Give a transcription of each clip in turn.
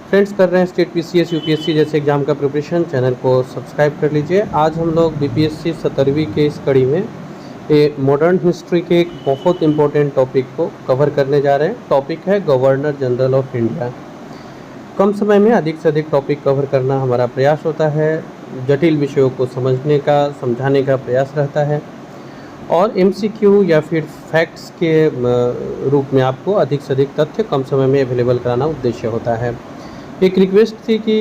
Friends कर रहे हैं स्टेट पीसीएस यूपीएससी जैसे एग्ज़ाम का प्रिपरेशन, चैनल को सब्सक्राइब कर लीजिए। आज हम लोग बीपीएससी 17वीं के इस कड़ी में मॉडर्न हिस्ट्री के एक बहुत इंपॉर्टेंट टॉपिक को कवर करने जा रहे हैं। टॉपिक है गवर्नर जनरल ऑफ इंडिया। कम समय में अधिक से अधिक टॉपिक कवर करना हमारा प्रयास होता है। जटिल विषयों को समझने का, समझाने का प्रयास रहता है और एमसीक्यू या फिर फैक्ट्स के रूप में आपको अधिक से अधिक तथ्य कम समय में अवेलेबल कराना उद्देश्य होता है। एक रिक्वेस्ट थी कि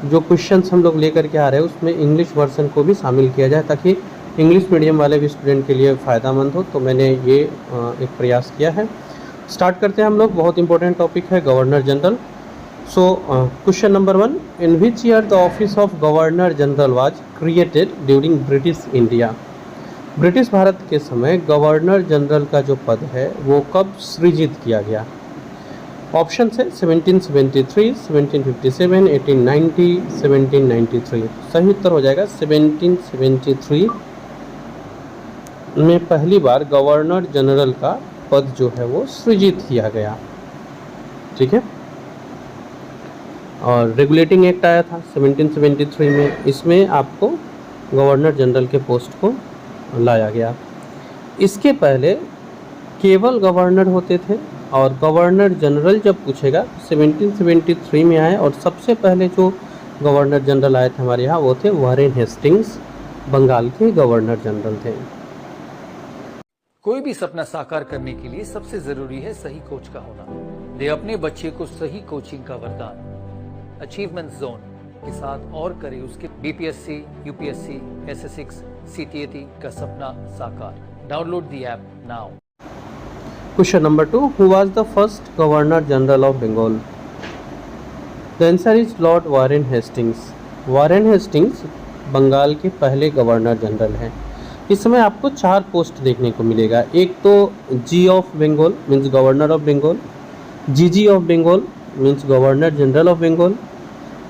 जो क्वेश्चंस हम लोग लेकर के आ रहे हैं उसमें इंग्लिश वर्जन को भी शामिल किया जाए ताकि इंग्लिश मीडियम वाले भी स्टूडेंट के लिए फ़ायदामंद हो, तो मैंने ये एक प्रयास किया है। स्टार्ट करते हैं हम लोग। बहुत इंपॉर्टेंट टॉपिक है governor general. So question number 1, in which year the office of governor general was created during British India. British Bharat के समय गवर्नर जनरल का जो पद है वो कब सृजित किया गया? ऑप्शन है 1773, 1757, 1890, 1793। सही उत्तर हो जाएगा 1773 में पहली बार गवर्नर जनरल का पद जो है वो सृजित किया गया। ठीक है। और रेगुलेटिंग एक्ट आया था 1773 में, इसमें आपको गवर्नर जनरल के पोस्ट को लाया गया। इसके पहले केवल गवर्नर होते थे और गवर्नर जनरल जब पूछेगा 1773 में आए। और सबसे पहले जो गवर्नर जनरल आए थे हमारे यहाँ वो थे वारेन हेस्टिंग्स, बंगाल के गवर्नर जनरल थे। कोई भी सपना साकार करने के लिए सबसे जरूरी है सही कोच का होना। दे अपने बच्चे को सही कोचिंग का वरदान अचीवमेंट जोन के साथ और करे उसके बीपीएससी, यूपीएससी, एसएस6, सीटीएटी का सपना साकार। Download the app now. Question number 2, who was the first Governor General of Bengal? The answer is Lord Warren Hastings. Warren Hastings Bengal के पहले गवर्नर जनरल हैं। इस समय आपको 4 पोस्ट देखने को मिलेगा। एक तो G of Bengal means governor of Bengal, GG of Bengal means governor general of Bengal,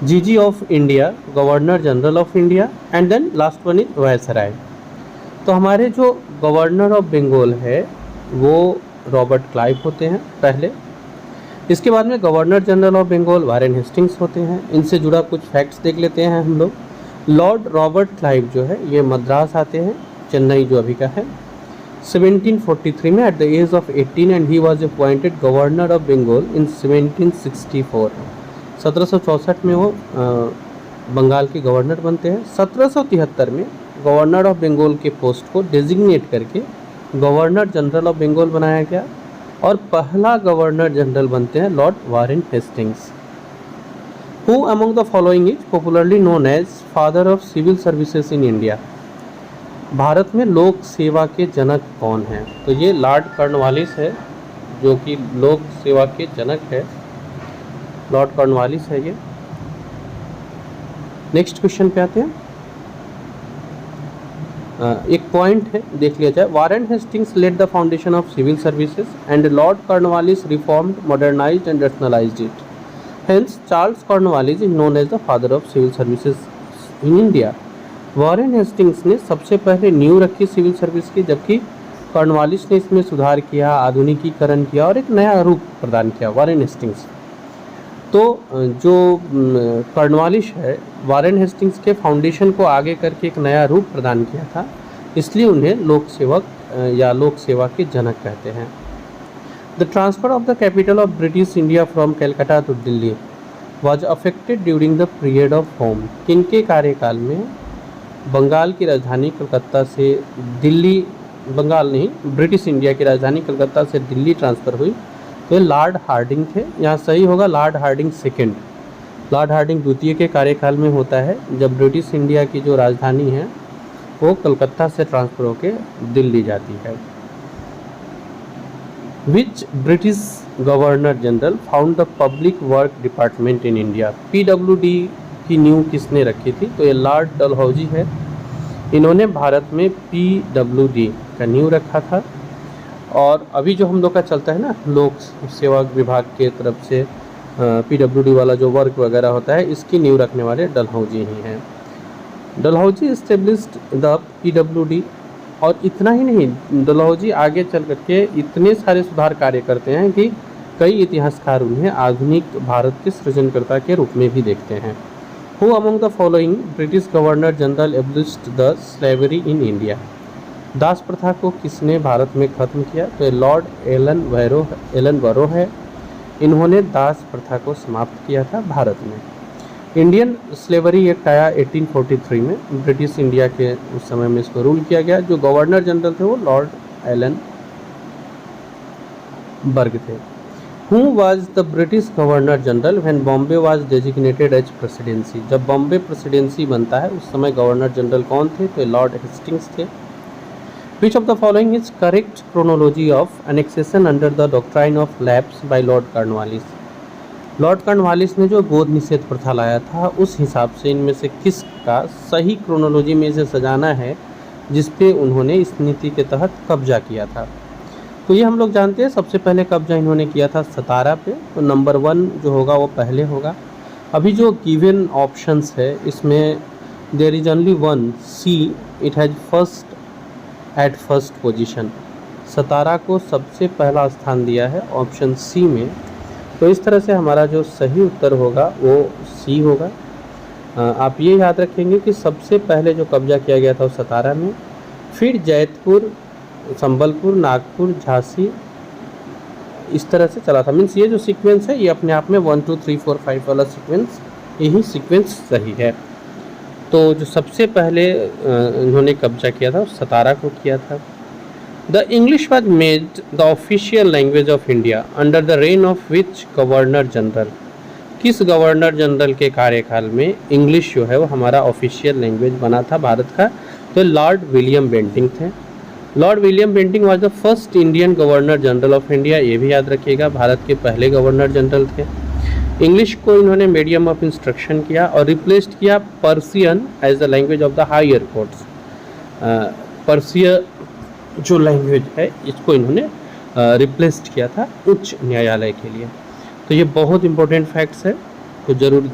GG of India governor general of India, and then last one is viceroy. तो हमारे जो गवर्नर ऑफ बंगाल है वो रॉबर्ट क्लाइव होते हैं पहले। इसके बाद में governor general of Bengal Warren Hastings होते हैं। इनसे जुड़ा कुछ फैक्ट्स देख लेते हैं हम लोग। लॉर्ड रॉबर्ट क्लाइव जो है ये मद्रास आते हैं, चेन्नई जो अभी का है, 1743 में at the age of 18 and he was appointed governor of Bengal in 1764। 1764 में वो बंगाल के गवर्नर बनते हैं। 1773 में गवर्नर ऑफ बंगाल के पोस्ट को डेजिग्नेट करके गवर्नर जनरल ऑफ बंगाल बनाया गया और पहला गवर्नर जनरल बनते हैं lord Warren Hastings. Who among the following is popularly known as father of civil services in India. Bharat में लोक सेवा के जनक कौन हैं? तो ये लॉर्ड कॉर्नवालिस है जो कि लोक सेवा के जनक है। लॉर्ड कॉर्नवालिस है ये। नेक्स्ट क्वेश्चन पे आते हैं। एक पॉइंट है, देख लिया जाए। Warren Hastings laid the foundation of civil services and lord Cornwallis reformed, modernised and rationalised it. Hence Charles Cornwallis is known as the father of civil services in India. Warren Hastings ने सबसे पहले नींव रखी civil service की, जबकि Cornwallis ने इसमें सुधार किया, आधुनिकीकरण किया और एक नया रूप प्रदान किया वारेन हेस्टिंग्स। तो जो कॉर्नवालिस है वारेन हेस्टिंग्स के फाउंडेशन को आगे करके एक नया रूप प्रदान किया था, इसलिए उन्हें लोक सेवक या लोक सेवा के जनक कहते हैं। The transfer of the capital of British India from Calcutta to Delhi was affected during the period of home. किनके कार्यकाल में बंगाल की राजधानी कलकत्ता से दिल्ली, बंगाल नहीं ब्रिटिश इंडिया की राजधानी कलकत्ता से दिल्ली ट्रांसफ़र हुई? तो ये लॉर्ड हार्डिंग थे। यहाँ सही होगा lord Hardinge second. Lord Hardinge द्वितीय के कार्यकाल में होता है जब ब्रिटिश इंडिया की जो राजधानी है वो कलकत्ता से ट्रांसफ़र होकर दिल्ली जाती है। विच British governor general found the public work department in India. PWD की नींव किसने रखी थी? तो ये लॉर्ड डलहौजी है। इन्होंने भारत में PWD का नींव रखा था। और अभी जो हम लोग का चलता है ना लोक सेवा विभाग के तरफ से PWD वाला जो वर्क वगैरह होता है, इसकी नींव रखने वाले डलहौजी ही हैं। Dalhousie established the PWD। और इतना ही नहीं, डलहौजी आगे चल करके इतने सारे सुधार कार्य करते हैं कि कई इतिहासकार उन्हें आधुनिक भारत के सृजनकर्ता के रूप में भी देखते हैं। Who among the following British governor general abolished the slavery in India? दास प्रथा को किसने भारत में खत्म किया? तो लॉर्ड एलन बरो है। इन्होंने दास प्रथा को समाप्त किया था भारत में। इंडियन स्लेवरी एक्ट आया 1843 में। ब्रिटिश इंडिया के उस समय में इसको रूल किया गया। जो गवर्नर जनरल थे वो लॉर्ड एलन बर्ग थे। Who was the British governor general when Bombay was designated as presidency? जब बॉम्बे प्रेसिडेंसी बनता है उस समय गवर्नर जनरल कौन थे? तो लॉर्ड हेस्टिंग्स थे। Which of the following is correct chronology of annexation under the doctrine of lapse by Lord Cornwallis? Lord Cornwallis ने जो गोद निषेध प्रथा लाया था उस हिसाब से इनमें से किसका सही क्रोनोलॉजी में इसे सजाना है जिस पे उन्होंने इस नीति के तहत कब्जा किया था? तो ये हम लोग जानते हैं सबसे पहले कब्जा इन्होंने किया था सतारा पे। तो नंबर 1 जो होगा वो पहले होगा। अभी जो गिवन ऑप्शंस है इसमें there is only one C, it has first position. Satara को सबसे पहला स्थान दिया है ऑप्शन सी में। तो इस तरह से हमारा जो सही उत्तर होगा वो सी होगा। आप ये याद रखेंगे कि सबसे पहले जो कब्जा किया गया था वो सतारा में, फिर जैतपुर, संबलपुर, नागपुर, झांसी, इस तरह से चला था। मीन्स ये जो सीक्वेंस है ये अपने आप में 1 2 3 4 5 वाला सीक्वेंस, यही सीक्वेंस सही है। तो जो सबसे पहले इन्होंने कब्जा किया था वो सतारा को किया था। The English was made the official language of India under the rain of which governor general? किस गवर्नर जनरल के कार्यकाल में इंग्लिश जो है वो हमारा ऑफिशियल लैंग्वेज बना था भारत का? तो लॉर्ड विलियम बेंटिंक थे। Lord William Bentinck was the first Indian governor general of India. ये भी याद रखिएगा, भारत के पहले गवर्नर जनरल थे। इंग्लिश को इन्होंने मीडियम ऑफ इंस्ट्रक्शन किया और रिप्लेस्ड किया Persian as the language of the higher courts. Persia जो लैंग्वेज है इसको इन्होंने रिप्लेस्ड किया था उच्च न्यायालय के लिए। तो ये बहुत इंपॉर्टेंट फैक्ट्स है, तो ज़रूर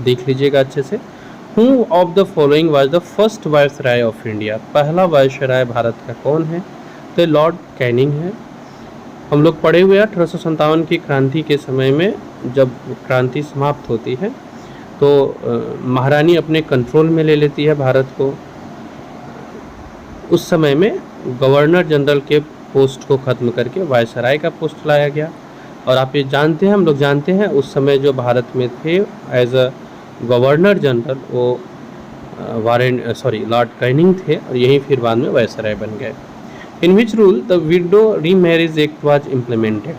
देख लीजिएगा अच्छे से। Who of the following was the first viceroy of India? पहला वायसराय भारत का कौन है? तो लॉर्ड कैनिंग है। हम लोग पढ़े हुए 1857 की क्रांति के समय में जब क्रांति समाप्त होती है तो महारानी अपने कंट्रोल में ले लेती है भारत को। उस समय में गवर्नर जनरल के पोस्ट को ख़त्म करके वायसराय का पोस्ट लाया गया। और आप ये जानते हैं, हम लोग जानते हैं उस समय जो भारत में थे एज अ गवर्नर जनरल वो लॉर्ड कैनिंग थे और यही फिर बाद में वायसराय बन गए। In which rule the widow remarriage act was implemented?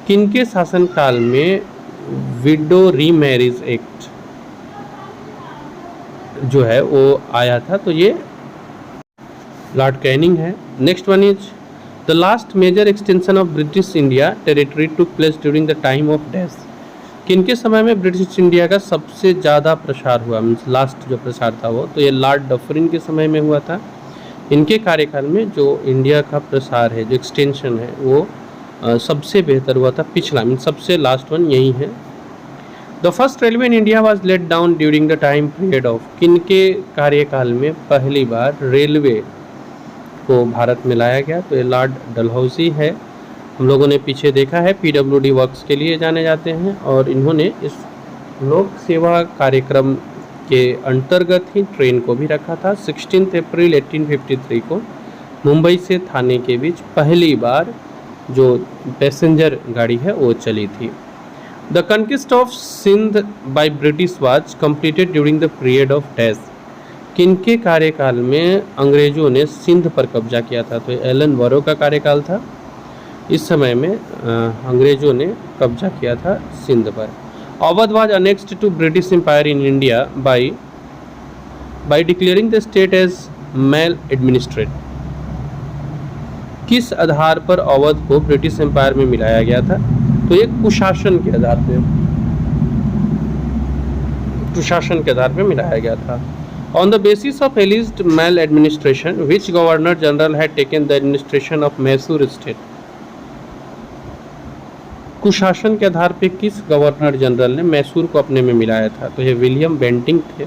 किनके शासनकाल में विडो रीमैरिज एक्ट जो है वो आया था? तो ये लॉर्ड कैनिंग है। Next one is the last major extension of British India territory took place during the time of dash? किनके समय में ब्रिटिश इंडिया का सबसे ज़्यादा प्रसार हुआ? मीन्स लास्ट जो प्रसार था वो, तो ये लॉर्ड डफरिन के समय में हुआ था। इनके कार्यकाल में जो इंडिया का प्रसार है, जो एक्सटेंशन है, वो सबसे बेहतर हुआ था पिछला, मीन्स सबसे लास्ट वन यही है। The first railway in India was laid down during the time period of? किनके कार्यकाल में पहली बार रेलवे को भारत में लाया गया? तो ये लॉर्ड डलहौजी है। हम लोगों ने पीछे देखा है PWD वर्क्स के लिए जाने जाते हैं और इन्होंने इस लोक सेवा कार्यक्रम के अंतर्गत ही ट्रेन को भी रखा था। 16 अप्रैल 1853 को मुंबई से थाने के बीच पहली बार जो पैसेंजर गाड़ी है वो चली थी। The conquest of Sindh by British was completed during the period of dash? किनके कार्यकाल में अंग्रेजों ने सिंध पर कब्जा किया था? तो एलन बरो का कार्यकाल था। इस समय में अंग्रेजों ने कब्जा किया था सिंध पर। Awadh was annexed to British empire in India by declaring the state as mal administrate? किस आधार पर अवध को ब्रिटिश एम्पायर में मिलाया गया था? तो ये कुशासन के आधार पे मिलाया गया था। On the basis of alleged maladministration, which governor general had taken the administration of Mysore state? कुशासन के आधार पे किस गवर्नर जनरल ने मैसूर को अपने में मिलाया था? तो ये विलियम बेंटिंक थे।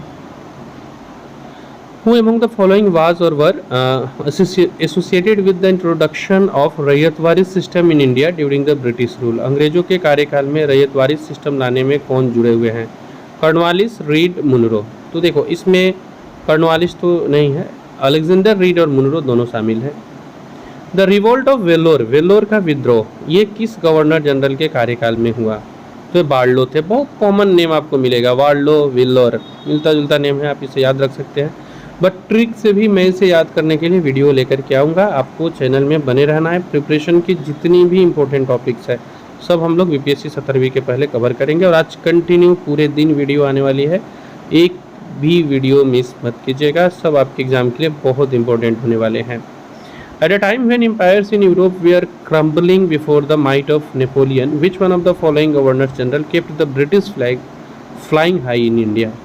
Who among the following was or were associated with the introduction of ryotwari system in India during the British rule? अंग्रेजों के कार्यकाल में रैयतवारी सिस्टम लाने में कौन जुड़े हुए हैं? Cornwallis, Reid, Munro. तो देखो इसमें कॉर्नवालिस तो नहीं है, अलेक्जेंडर रीड और मुनरो दोनों शामिल हैं। The revolt of Vellore, Vellore का विद्रोह, ये किस गवर्नर जनरल के कार्यकाल में हुआ? तो बार्लो थे। बहुत कॉमन नेम आपको मिलेगा, वार्लो, वेलोर, मिलता जुलता नेम है, आप इसे याद रख सकते हैं। बट ट्रिक से भी मैं इसे याद करने के लिए वीडियो लेकर के आऊँगा। आपको चैनल में बने रहना है। प्रिपरेशन की जितनी भी इंपॉर्टेंट टॉपिक्स है सब हम लोग बीपीएससी 17वीं के पहले कवर करेंगे, और आज कंटिन्यू पूरे दिन वीडियो आने वाली है, एक भी वीडियो मिस मत कीजिएगा। सब आपके एग्जाम के लिए बहुत इंपॉर्टेंट होने वाले हैं। At a time when empires in Europe were crumbling before the might of Napoleon, which one of the following governors general kept the British flag flying high in India?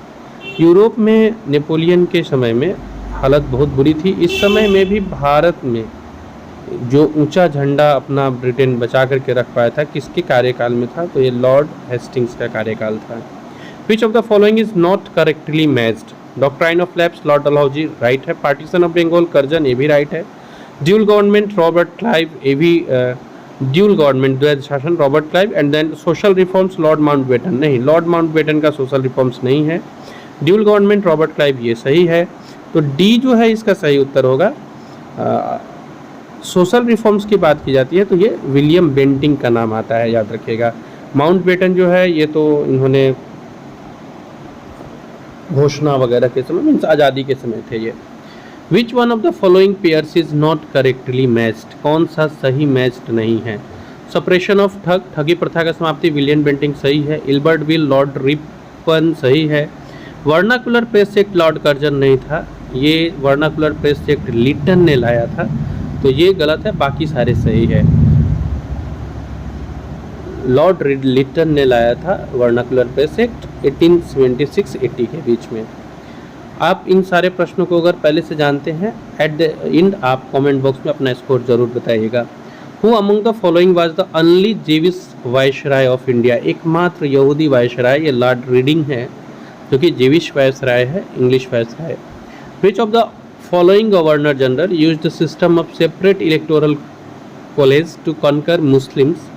Europe में Napoleon के समय में हालत बहुत बुरी थी। इस समय में भी भारत में जो ऊंचा झंडा अपना ब्रिटेन बचा करके रख पाया था, किसके कार्यकाल में था? तो ये लॉर्ड हेस्टिंग्स का कार्यकाल था। Which of the following is not correctly matched? Doctrine of lapse, Lord Dalhousie, right है। पार्टीशन ऑफ बंगाल, कर्जन, ये भी राइट है। ड्यूल गवर्नमेंट, रॉबर्ट क्लाइव, ये भी ड्यूल गवर्नमेंट, द्वैध शासन, Robert Clive. And then social reforms, lord Mountbatten, नहीं, lord Mountbatten का सोशल रिफॉर्म्स नहीं है। ड्यूल गवर्नमेंट, रॉबर्ट क्लाइव, ये सही है। तो डी जो है इसका सही उत्तर होगा। सोशल रिफॉर्म्स की बात की जाती है तो ये विलियम बेंटिंग का नाम आता है, याद रखिएगा। माउंटबेटन जो है ये तो इन्होंने घोषणा वगैरह के समय, मीन्स आज़ादी के समय थे ये। विच one of the following pairs is not correctly matched? कौन सा सही मैच्ड नहीं है? सप्रेशन ऑफ ठग, ठगी प्रथा का समाप्ति, विलियम बेंटिंग सही है। इल्बर्ट विल, लॉर्ड रिपन सही है। Vernacular press act, Lord Curzon नहीं था, ये वर्नाकुलर प्रेस एक्ट लिटन ने लाया था, तो ये गलत है, बाकी सारे सही है। लॉर्ड लिटन ने लाया था वर्नाकुलर प्रेस एक्ट 1876-80 के बीच में। आप इन सारे प्रश्नों को अगर पहले से जानते हैं, एट द एंड आप कमेंट बॉक्स में अपना स्कोर जरूर बताइएगा। Who among the following was the only Jewish viceroy of India? एकमात्र यहूदी वायसराय, ये लॉर्ड रीडिंग है, जो कि जेविश वायसराय है, English viceroy. Which of the following governor general use the system of separate electoral college to conquer Muslims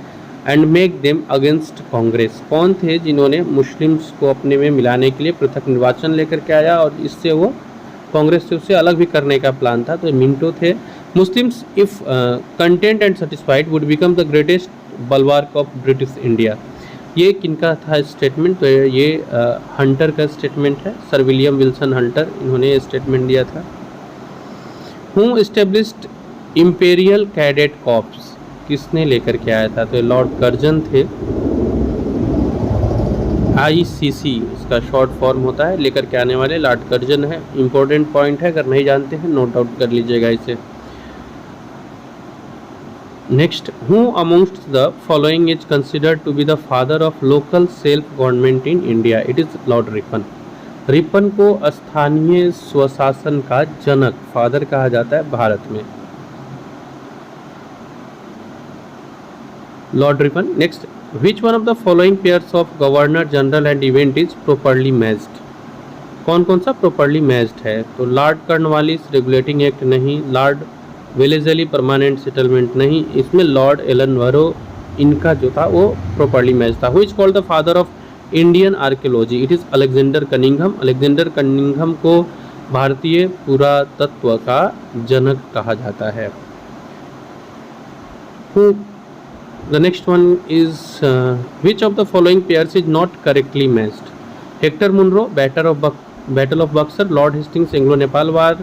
and make them against Congress? कौन थे जिन्होंने मुस्लिम्स को अपने में मिलाने के लिए पृथक निर्वाचन लेकर के आया और इससे वो कांग्रेस से उसे अलग भी करने का प्लान था? तो मिंटो थे। Muslims if content and satisfied would become the greatest bulwark of British India, ये किनका था स्टेटमेंट? तो ये हंटर का स्टेटमेंट है, सर विलियम विल्सन हंटर, इन्होंने ये स्टेटमेंट दिया था। Who established imperial cadet corps, किसने लेकर के आया था? तो लॉर्ड कर्जन थे। ICC इसका शॉर्ट फॉर्म होता है, लेकर के आने वाले लॉर्ड कर्जन है। इंपॉर्टेंट पॉइंट है, अगर नहीं जानते हैं नोट आउट कर लीजिएगा इसे। Next, who amongst the following is considered to be the father of local self government in India? It is lord Ripon. Ripon को स्थानीय स्वशासन का जनक, फादर कहा जाता है भारत में, Lord Ripon. Next, which one of the following pairs of governor general and event is properly matched? कौन कौन सा प्रॉपर्ली मैच्ड है? तो लॉर्ड कॉर्नवालिस, रेगुलेटिंग एक्ट नहीं। लॉर्ड वेलेजली, परमानेंट सेटलमेंट नहीं। इसमें लॉर्ड एलनबरो, इनका जो था वो प्रॉपर्ली मैच था। Who is called the father of Indian archaeology? It is Alexander Cunningham. Alexander Cunningham को भारतीय पुरातत्व का जनक कहा जाता है। Who The next one is which of the following pairs is not correctly matched? Hector Munro, Battle of Buxar, Lord Hastings, Anglo-Nepal War,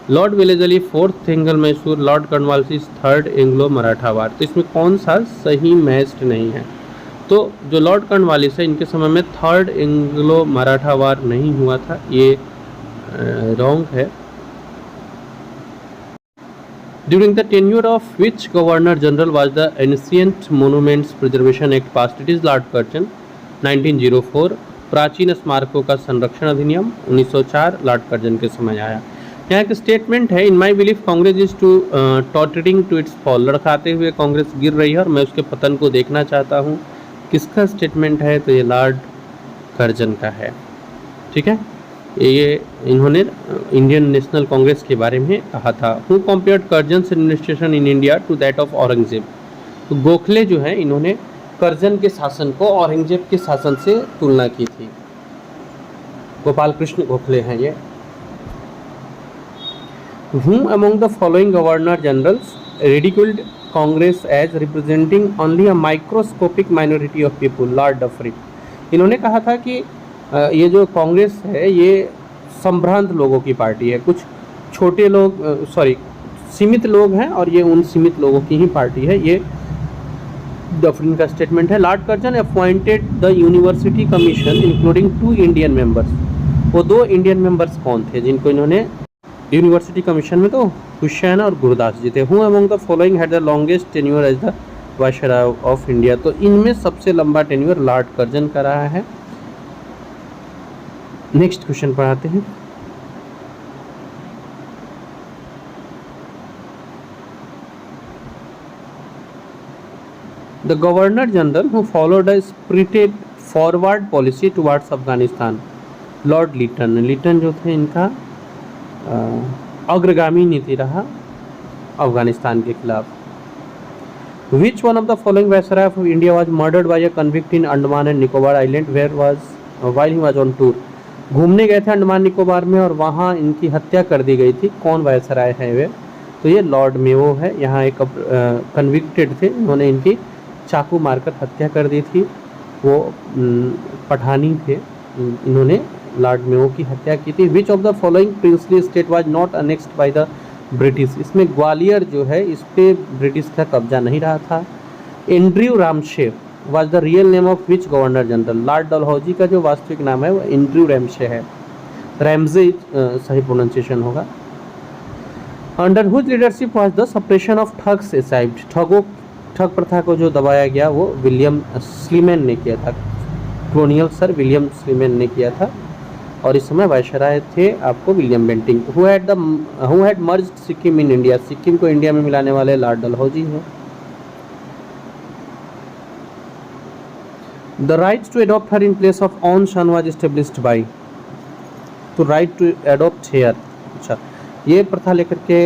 Lord Wellesley, 4th Anglo-Mysore, Lord Cornwallis, 3rd Anglo-Maratha War। तो इसमें कौन सा सही matched नहीं है? तो जो Lord Cornwallis है, इनके समय में 3rd एंग्लो-मराठा वार नहीं हुआ था, ये रॉन्ग है। During the tenure of which Governor General was the Ancient Monuments Preservation Act passed? It is Lord Curzon, 1904। प्राचीन स्मारकों का संरक्षण अधिनियम 1904, लॉर्ड कर्जन के समय आया। यहाँ एक स्टेटमेंट है, in my belief Congress is to tottering to its fall, लड़खाते हुए कांग्रेस गिर रही है और मैं उसके पतन को देखना चाहता हूँ। किसका स्टेटमेंट है? तो ये लॉर्ड कर्जन का है। ठीक है, ये इन्होंने इंडियन नेशनल कांग्रेस के बारे में कहा था। Who compared Curzon's administration in India to that of Aurangzeb. तो गोखले जो है इन्होंने कर्जन के शासन को औरंगजेब के शासन से तुलना की थी। गोपाल कृष्ण गोखले हैं ये। Whom among the following governor generals ridiculed Congress as representing only a microscopic minority of people? Lord Dufferin. इन्होंने कहा था कि ये जो कांग्रेस है ये संभ्रांत लोगों की पार्टी है, कुछ छोटे लोग सीमित लोग हैं और ये उन सीमित लोगों की ही पार्टी है। ये डफरिन का स्टेटमेंट है। Lord Curzon appointed the university commission including 2 Indian members. वो 2 इंडियन मेंबर्स कौन थे जिनको इन्होंने यूनिवर्सिटी कमीशन में? तो हुसैन और गुरदास जी थे। Who among the following had the longest tenure as the viceroy of India. तो इनमें सबसे लंबा टेन्योर लॉर्ड कर्जन का रहा है। नेक्स्ट क्वेश्चन पढ़ाते हैं। The governor general who followed a spirited forward policy towards Afghanistan. Lord Lytton. Lytton जो थे इनका अग्रगामी नीति रहा अफगानिस्तान के खिलाफ। Which one of the following viceroy of India was murdered by a convict in Andaman and Nicobar island where was while he was on tour. घूमने गए थे अंडमान निकोबार में और वहाँ इनकी हत्या कर दी गई थी। कौन वायसराय है वे? तो ये लॉर्ड मेयो है। यहाँ एक कन्विक्टेड थे, उन्होंने इनकी चाकू मारकर हत्या कर दी थी। वो पठानी थे, इन्होंने लॉर्ड मेयो की हत्या की थी। विच of the following princely state was not annexed by the British. इसमें ग्वालियर जो है इस पे ब्रिटिश का कब्जा नहीं रहा था। Andrew Ramsay was the real name of which governor general. Lord Dalhousie का जो वास्तविक नाम है वो एंड्रयू रैमशे है। रैमजे सही प्रोनाउंसिएशन होगा। Under whose leadership was the suppression of thugs achieved. ठग प्रथा को जो दबाया गया वो विलियम स्लीमैन ने किया था। कॉलोनियल सर विलियम स्लीमैन ने किया था और इस समय वायसराय थे आपको William Bentinck. Who had merged Sikkim in India. Sikkim को इंडिया में मिलाने वाले लॉर्ड डलहौजी हैं। The right to adopt heir in place of own son was established by. तो राइट टू अडॉप्ट हेयर, अच्छा ये प्रथा लेकर के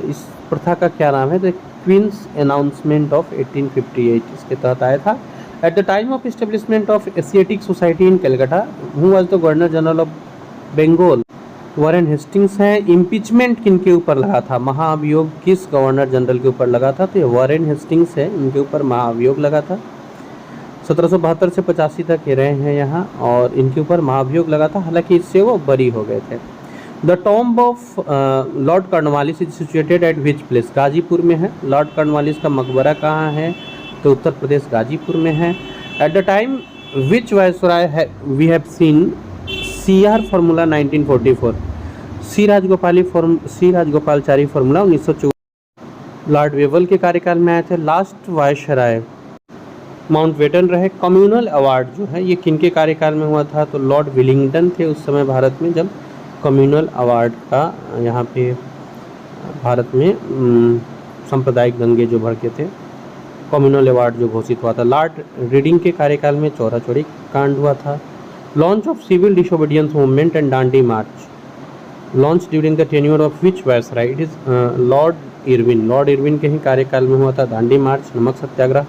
इस प्रथा का क्या नाम है? द क्वींस अनाउंसमेंट ऑफ 1858 इसके तहत आया था। At the time of establishment of Asiatic society in Calcutta who was the governor general of Bengal. Warren Hastings हैं। इम्पीचमेंट किन के ऊपर लगा था? महाअभियोग किस गवर्नर जनरल के ऊपर लगा था? तो ये वारेन हेस्टिंग्स है, इनके ऊपर महाअभियोग लगा था। 1772 से 85 तक ये रहे हैं यहाँ और इनके ऊपर महाअभियोग लगा था, हालांकि इससे वो बरी हो गए थे। The tomb of Lord Cornwallis is situated at which place. Ghazipur में है। लॉर्ड कॉर्नवालिस का मकबरा कहाँ है? तो उत्तर प्रदेश गाजीपुर में है। At the time which viceroy we have seen CR formula 1944। C Rajagopalachari formula 1914 lord Wavell के कार्यकाल में आए थे। लास्ट वायसराय माउंटबेटन रहे। कम्युनल अवार्ड जो है ये किनके कार्यकाल में हुआ था? तो लॉर्ड विलिंगटन थे उस समय भारत में जब कम्युनल अवार्ड का यहाँ पे भारत में सांप्रदायिक दंगे जो भड़के थे, कम्युनल अवार्ड जो घोषित हुआ था। लॉर्ड रीडिंग के कार्यकाल में चौरा चौरी कांड हुआ था। Launch of civil disobedience movement and Dandi march launch during the tenure of which viceroy. It is lord Irwin. Lord Irwin के ही कार्यकाल में हुआ था दांडी मार्च, नमक satyagraha.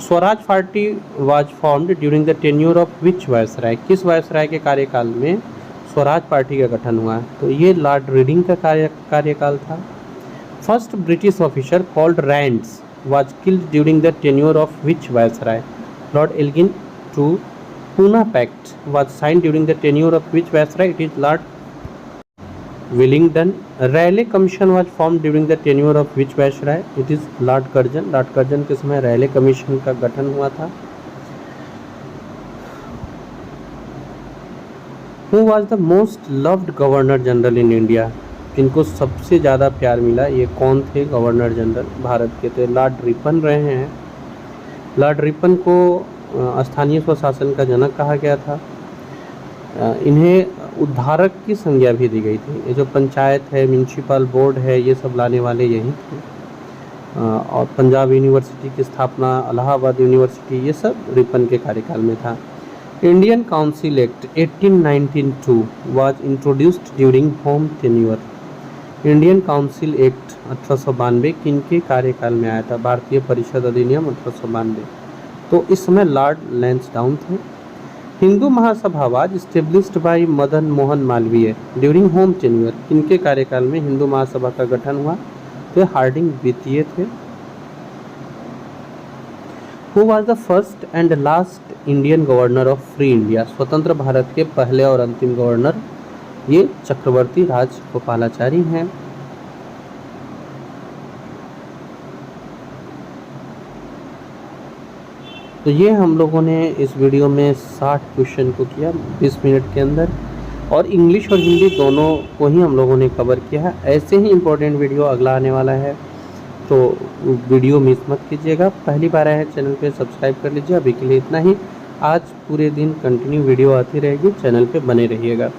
Swaraj party was formed during the tenure of which viceroy. किस वायसराय के कार्यकाल में स्वराज पार्टी का गठन हुआ? तो ये लॉर्ड रीडिंग का कार्यकाल था। First British officer called रैंड्स was killed during the tenure of which viceroy? Lord Elgin. To Pune Pact was signed during the tenure of which viceroy? It is Lord Wellington. Raleigh Commission was formed during the tenure of which viceroy? It is Lord Curzon. Lord Curzon के समय Raleigh commission का गठन हुआ था। Who was the most loved governor general in India? जिनको सबसे ज़्यादा प्यार मिला ये कौन थे गवर्नर जनरल भारत के? तो लॉर्ड रिपन रहे हैं। लॉर्ड रिपन को स्थानीय स्वशासन का जनक कहा गया था। इन्हें उद्धारक की संज्ञा भी दी गई थी। ये जो पंचायत है, म्यूनसिपल बोर्ड है, ये सब लाने वाले यही थे। और पंजाब यूनिवर्सिटी की स्थापना, इलाहाबाद यूनिवर्सिटी, ये सब रिपन के कार्यकाल में था। Indian Council Act 1892 was introduced during whom tenure? Indian council act 1892 किनके कार्यकाल में आया था? भारतीय परिषद अधिनियम 1892। तो इस समय लॉर्ड लैंसडाउन थे। Hindu Mahasabha was established by Madan Mohan Malviya during whom tenure, किनके कार्यकाल में हिंदू महासभा का गठन हुआ? तो हार्डिंग द्वितीय थे। Who was the first and last Indian governor of free India? स्वतंत्र भारत के पहले और अंतिम गवर्नर ये चक्रवर्ती राजगोपालाचारी हैं। तो ये हम लोगों ने इस वीडियो में 60 क्वेश्चन को किया 20 मिनट के अंदर, और इंग्लिश और हिंदी दोनों को ही हम लोगों ने कवर किया है। ऐसे ही इम्पोर्टेंट वीडियो अगला आने वाला है, तो वीडियो मिस मत कीजिएगा। पहली बार आए हैं चैनल पे सब्सक्राइब कर लीजिए। अभी के लिए इतना ही। आज पूरे दिन कंटिन्यू वीडियो आती रहेगी, चैनल पे बने रहिएगा।